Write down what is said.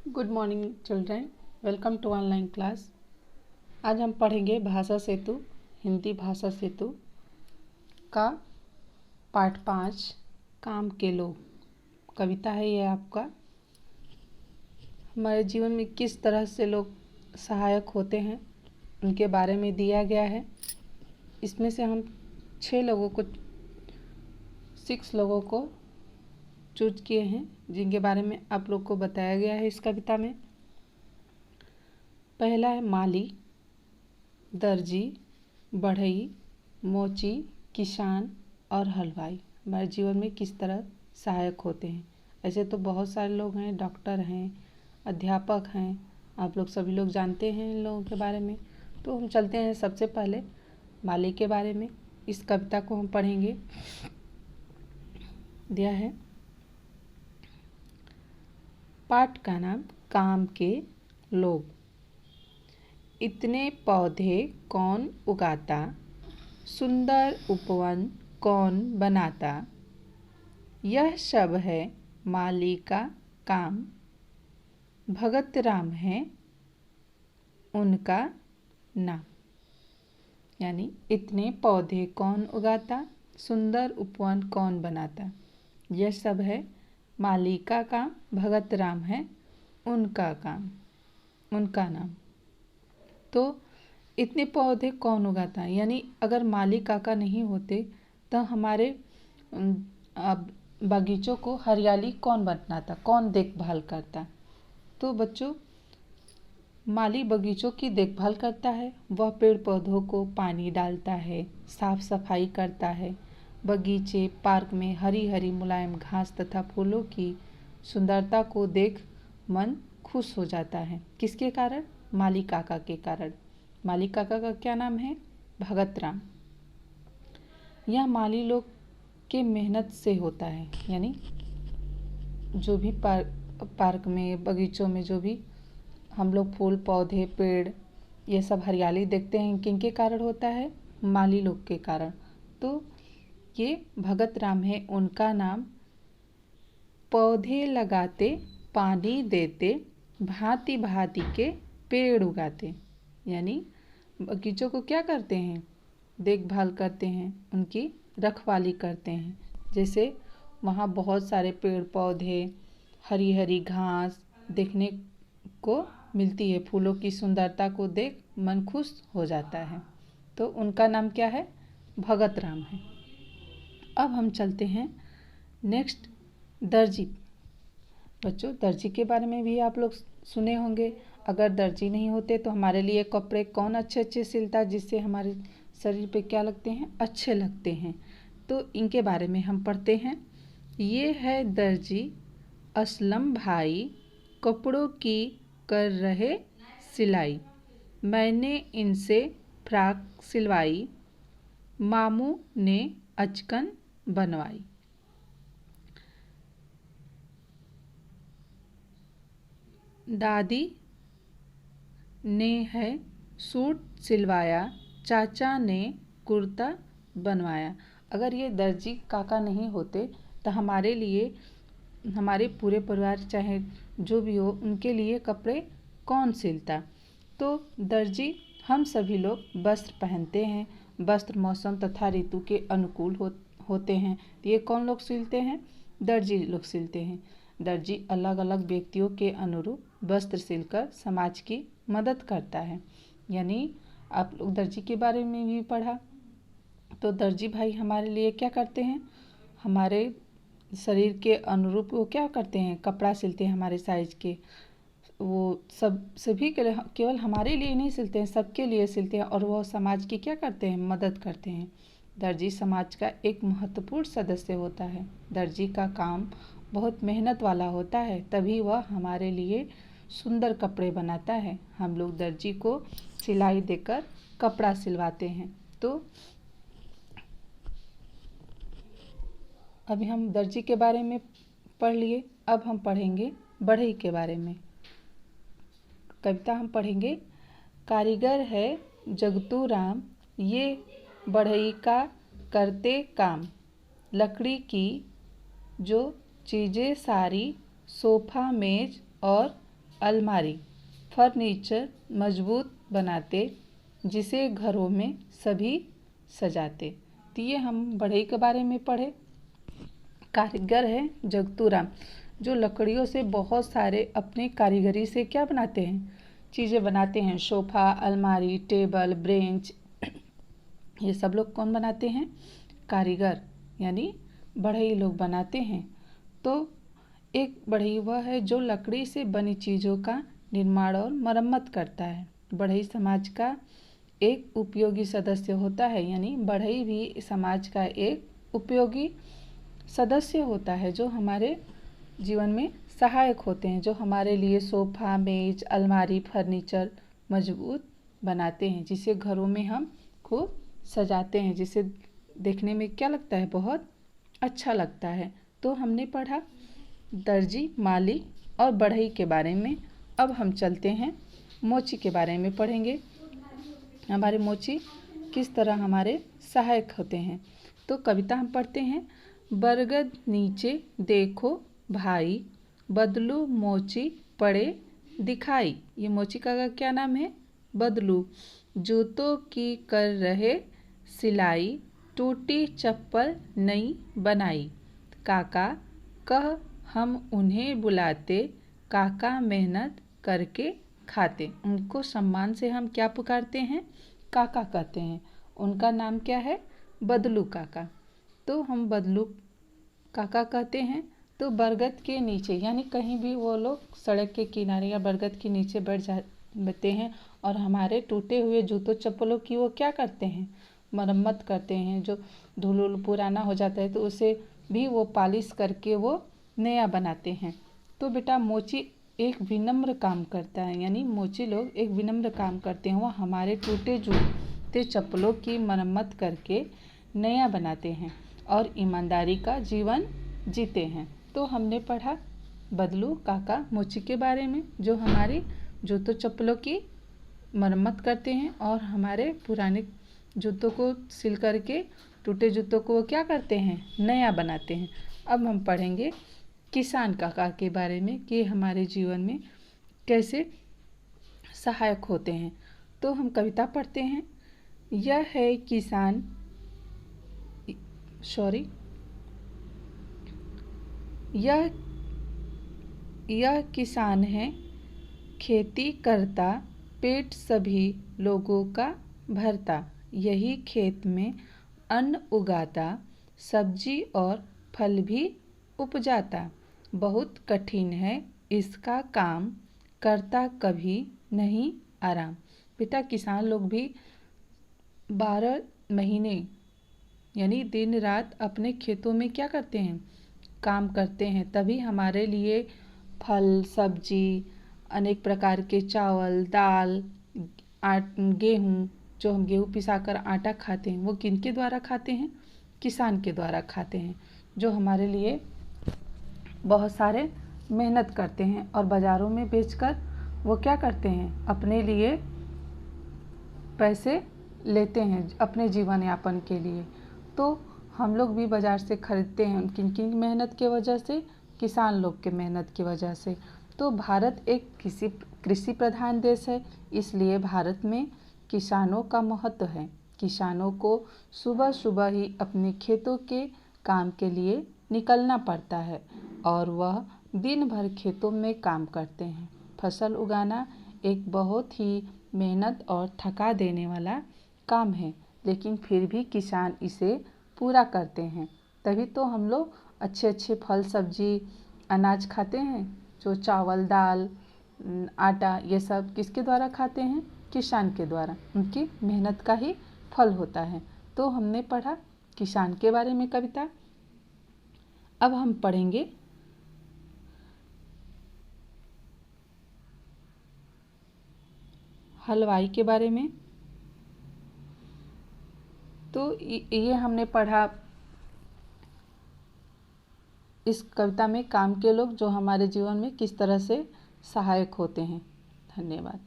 Good morning children, welcome to online class. आज हम पढ़ेंगे भाषा सेतु, हिंदी भाषा सेतु का पाठ 5 काम के लोग। कविता है ये आपका। हमारे जीवन में किस तरह से लोग सहायक होते हैं उनके बारे में दिया गया है। इसमें से हम 6 लोगों को चूज किए हैं जिनके बारे में आप लोग को बताया गया है इस कविता में। पहला है माली, दर्जी, बढ़ई, मोची, किसान और हलवाई। हमारे जीवन में किस तरह सहायक होते हैं। ऐसे तो बहुत सारे लोग हैं, डॉक्टर हैं, अध्यापक हैं, आप लोग सभी लोग जानते हैं इन लोगों के बारे में। तो हम चलते हैं सबसे पहले माली के बारे में। इस कविता को हम पढ़ेंगे। दिया है पाठ का नाम काम के लोग। इतने पौधे कौन उगाता, सुंदर उपवन कौन बनाता, यह सब है माली का काम। भगत राम है उनका नाम। यानी इतने पौधे कौन उगाता, सुंदर उपवन कौन बनाता, यह सब है माली का काम। भगत राम है उनका काम, उनका नाम। तो इतने पौधे कौन उगाता है, यानी अगर माली काका नहीं होते तो हमारे बगीचों को हरियाली कौन बनाता, कौन देखभाल करता। तो बच्चों, माली बगीचों की देखभाल करता है। वह पेड़ पौधों को पानी डालता है, साफ सफाई करता है। बगीचे पार्क में हरी हरी मुलायम घास तथा फूलों की सुंदरता को देख मन खुश हो जाता है। किसके कारण? माली काका के कारण। माली काका का क्या नाम है? भगत राम। यह माली लोग के मेहनत से होता है। यानी जो भी पार्क में, बगीचों में जो भी हम लोग फूल पौधे पेड़ ये सब हरियाली देखते हैं, किनके कारण होता है? माली लोग के कारण। तो ये भगत राम है उनका नाम। पौधे लगाते, पानी देते, भांति भांति के पेड़ उगाते। यानी बगीचों को क्या करते हैं? देखभाल करते हैं, उनकी रखवाली करते हैं। जैसे वहाँ बहुत सारे पेड़ पौधे, हरी हरी घास देखने को मिलती है। फूलों की सुंदरता को देख मन खुश हो जाता है। तो उनका नाम क्या है? भगत राम है। अब हम चलते हैं नेक्स्ट, दर्जी। बच्चों, दर्जी के बारे में भी आप लोग सुने होंगे। अगर दर्जी नहीं होते तो हमारे लिए कपड़े कौन अच्छे अच्छे सिलता, जिससे हमारे शरीर पे क्या लगते हैं? अच्छे लगते हैं। तो इनके बारे में हम पढ़ते हैं। ये है दर्जी असलम भाई, कपड़ों की कर रहे सिलाई। मैंने इनसे फ्रॉक सिलवाई, मामू ने अचकन बनवाई। दादी ने है सूट सिलवाया, चाचा ने कुर्ता बनवाया। अगर ये दर्जी काका नहीं होते तो हमारे लिए, हमारे पूरे परिवार चाहे जो भी हो, उनके लिए कपड़े कौन सिलता। तो दर्जी हम सभी लोग वस्त्र पहनते हैं। वस्त्र मौसम तथा ऋतु के अनुकूल होते हैं। ये कौन लोग सिलते हैं? दर्जी लोग सिलते हैं। दर्जी अलग अलग व्यक्तियों के अनुरूप वस्त्र सिलकर समाज की मदद करता है। यानी आप लोग दर्जी के बारे में भी पढ़ा। तो दर्जी भाई हमारे लिए क्या करते हैं? हमारे शरीर के अनुरूप वो क्या करते हैं? कपड़ा सिलते हैं हमारे साइज के। वो सभी के लिए, केवल हमारे लिए नहीं सिलते हैं, सबके लिए सिलते हैं। और वह समाज की क्या करते हैं? मदद करते हैं। दर्जी समाज का एक महत्वपूर्ण सदस्य होता है। दर्जी का काम बहुत मेहनत वाला होता है, तभी वह हमारे लिए सुंदर कपड़े बनाता है। हम लोग दर्जी को सिलाई देकर कपड़ा सिलवाते हैं। तो अभी हम दर्जी के बारे में पढ़ लिए। अब हम पढ़ेंगे बढ़ई के बारे में। कविता हम पढ़ेंगे। कारीगर है जगतू राम, ये बढ़ई का करते काम। लकड़ी की जो चीज़ें सारी, सोफा मेज और अलमारी, फर्नीचर मजबूत बनाते जिसे घरों में सभी सजाते। तो ये हम बढ़ई के बारे में पढ़े। कारीगर है जगतू राम, जो लकड़ियों से बहुत सारे अपने कारीगरी से क्या बनाते हैं, चीज़ें बनाते हैं। सोफ़ा, अलमारी, टेबल, बेंच, ये सब लोग कौन बनाते हैं, कारीगर यानी बढ़ई लोग बनाते हैं। तो एक बढ़ई वह है जो लकड़ी से बनी चीज़ों का निर्माण और मरम्मत करता है। बढ़ई समाज का एक उपयोगी सदस्य होता है, यानी बढ़ई भी समाज का एक उपयोगी सदस्य होता है जो हमारे जीवन में सहायक होते हैं, जो हमारे लिए सोफ़ा, मेज, अलमारी, फर्नीचर मजबूत बनाते हैं, जिसे घरों में हम खूब सजाते हैं, जिसे देखने में क्या लगता है, बहुत अच्छा लगता है। तो हमने पढ़ा दर्जी, माली और बढ़ई के बारे में। अब हम चलते हैं मोची के बारे में पढ़ेंगे। हमारे मोची किस तरह हमारे सहायक होते हैं। तो कविता हम पढ़ते हैं। बरगद नीचे देखो भाई, बदलू मोची पड़े दिखाई। ये मोची का क्या नाम है, बदलू। जूतों की कर रहे सिलाई, टूटी चप्पल नई बनाई। काका कह हम उन्हें बुलाते, काका मेहनत करके खाते। उनको सम्मान से हम क्या पुकारते हैं, काका कहते हैं। उनका नाम क्या है, बदलू काका। तो हम बदलू काका कहते हैं। तो बरगद के नीचे, यानी कहीं भी वो लोग सड़क के किनारे या बरगद के नीचे बैठ जाते हैं और हमारे टूटे हुए जूतों चप्पलों की वो क्या करते हैं, मरम्मत करते हैं। जो धूल पुराना हो जाता है तो उसे भी वो पॉलिश करके वो नया बनाते हैं। तो बेटा मोची एक विनम्र काम करता है, यानी मोची लोग एक विनम्र काम करते हैं। वो हमारे टूटे जूते चप्पलों की मरम्मत करके नया बनाते हैं और ईमानदारी का जीवन जीते हैं। तो हमने पढ़ा बदलू काका मोची के बारे में, जो हमारी जूतों चप्पलों की मरम्मत करते हैं और हमारे पुराने जूतों को सिल करके टूटे जूतों को क्या करते हैं, नया बनाते हैं। अब हम पढ़ेंगे किसान काका के बारे में कि हमारे जीवन में कैसे सहायक होते हैं। तो हम कविता पढ़ते हैं। यह है किसान, यह किसान है, खेती करता, पेट सभी लोगों का भरता। यही खेत में अन्न उगाता, सब्जी और फल भी उपजाता। बहुत कठिन है इसका काम, करता कभी नहीं आराम। बेटा किसान लोग भी 12 महीने यानी दिन रात अपने खेतों में क्या करते हैं, काम करते हैं। तभी हमारे लिए फल, सब्जी, अनेक प्रकार के चावल, दाल, गेहूँ, जो हम गेहूँ पिसाकर आटा खाते हैं, वो किनके द्वारा खाते हैं, किसान के द्वारा खाते हैं, जो हमारे लिए बहुत सारे मेहनत करते हैं और बाज़ारों में बेचकर वो क्या करते हैं, अपने लिए पैसे लेते हैं अपने जीवन यापन के लिए। तो हम लोग भी बाज़ार से खरीदते हैं किन मेहनत की वजह से, किसान लोग के मेहनत की वजह से। तो भारत एक कृषि प्रधान देश है, इसलिए भारत में किसानों का महत्व है। किसानों को सुबह सुबह ही अपने खेतों के काम के लिए निकलना पड़ता है और वह दिन भर खेतों में काम करते हैं। फसल उगाना एक बहुत ही मेहनत और थका देने वाला काम है, लेकिन फिर भी किसान इसे पूरा करते हैं। तभी तो हम लोग अच्छे अच्छे फल, सब्जी, अनाज खाते हैं। जो चावल, दाल, आटा, ये सब किसके द्वारा खाते हैं, किसान के द्वारा। उनकी मेहनत का ही फल होता है। तो हमने पढ़ा किसान के बारे में कविता। अब हम पढ़ेंगे हलवाई के बारे में। तो ये हमने पढ़ा इस कविता में काम के लोग जो हमारे जीवन में किस तरह से सहायक होते हैं। धन्यवाद।